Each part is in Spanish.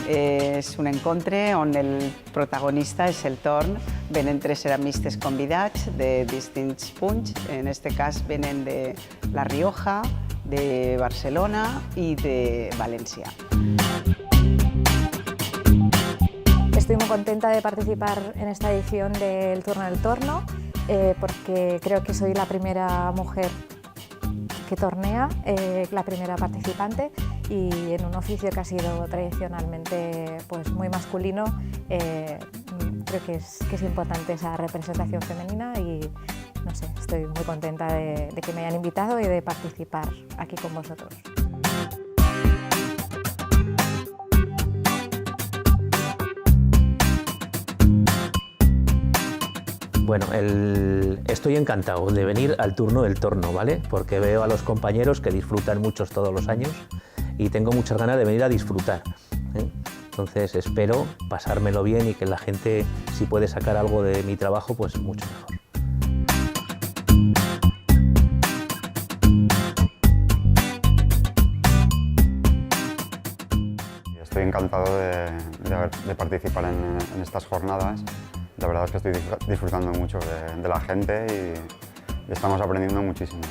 És un encontre on el protagonista és el torn. Venen 3 ceramistes convidats de distints punts. En aquest cas venen de La Rioja, de Barcelona i de València. Estoy muy contenta de participar en esta edición del Turno del Torno porque creo que soy la primera mujer que tornea, la primera participante, y en un oficio que ha sido tradicionalmente muy masculino, creo que es importante esa representación femenina y no sé, estoy muy contenta de que me hayan invitado y de participar aquí con vosotros. Bueno, estoy encantado de venir al Turno del Torno, ¿vale? Porque veo a los compañeros que disfrutan muchos todos los años y tengo muchas ganas de venir a disfrutar, ¿eh? Entonces espero pasármelo bien y que la gente, si puede sacar algo de mi trabajo, pues mucho mejor. Estoy encantado de participar en estas jornadas. La verdad es que estoy disfrutando mucho de la gente y estamos aprendiendo muchísimo.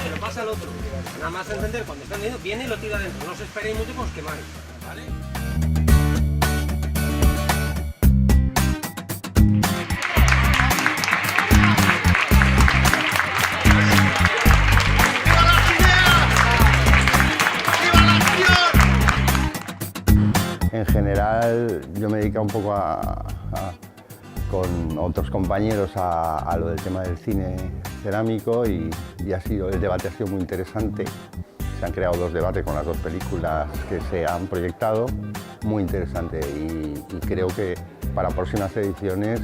Se lo pasa al otro. Nada más entender, cuando está vendiendo, viene y lo tira adentro. No os esperéis mucho, pues quemáis, ¿vale? En general, yo me he dedicado un poco con otros compañeros a lo del tema del cine cerámico y el debate ha sido muy interesante. Se han creado 2 debates con las 2 películas que se han proyectado, muy interesante, y creo que para próximas ediciones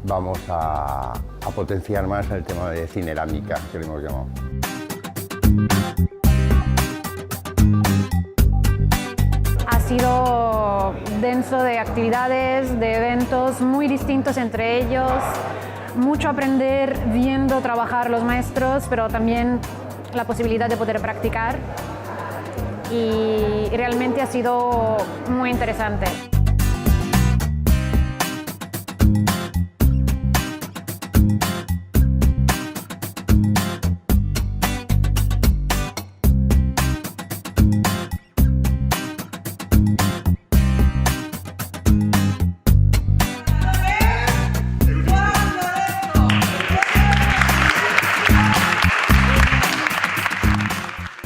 vamos a potenciar más el tema de cinerámica, que le hemos llamado. Ha sido denso de actividades, de eventos muy distintos entre ellos, mucho aprender viendo trabajar los maestros, pero también la posibilidad de poder practicar, y realmente ha sido muy interesante.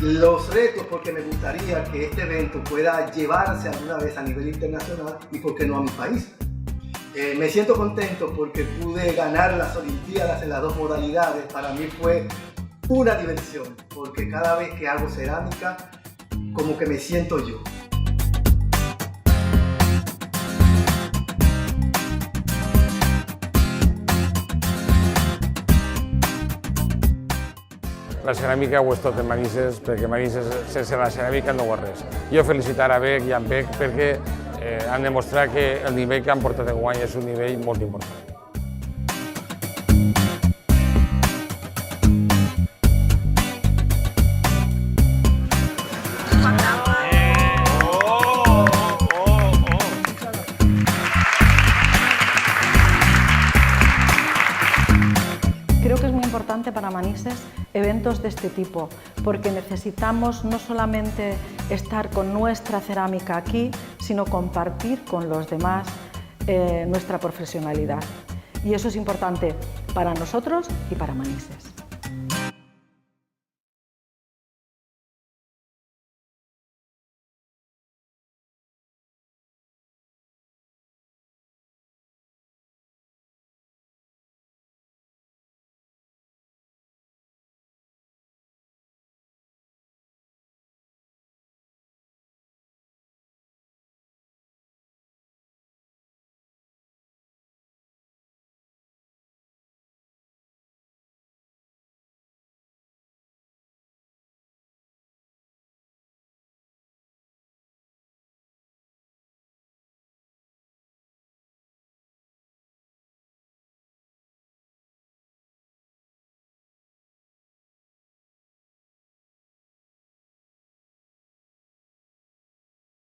Los retos, porque me gustaría que este evento pueda llevarse alguna vez a nivel internacional y por qué no a mi país. Me siento contento porque pude ganar las Olimpiadas en las 2 modalidades. Para mí fue una diversión, porque cada vez que hago cerámica, como que me siento yo. La ceràmica ho és tot en Manises, perquè Manises sense la ceràmica no ho és res. Jo felicitar a Bec i a Bec perquè han demostrat que el nivell que han portat enguany és un nivell molt important. Creo que es muy importante para Manises eventos de este tipo, porque necesitamos no solamente estar con nuestra cerámica aquí, sino compartir con los demás nuestra profesionalidad. Y eso es importante para nosotros y para Manises.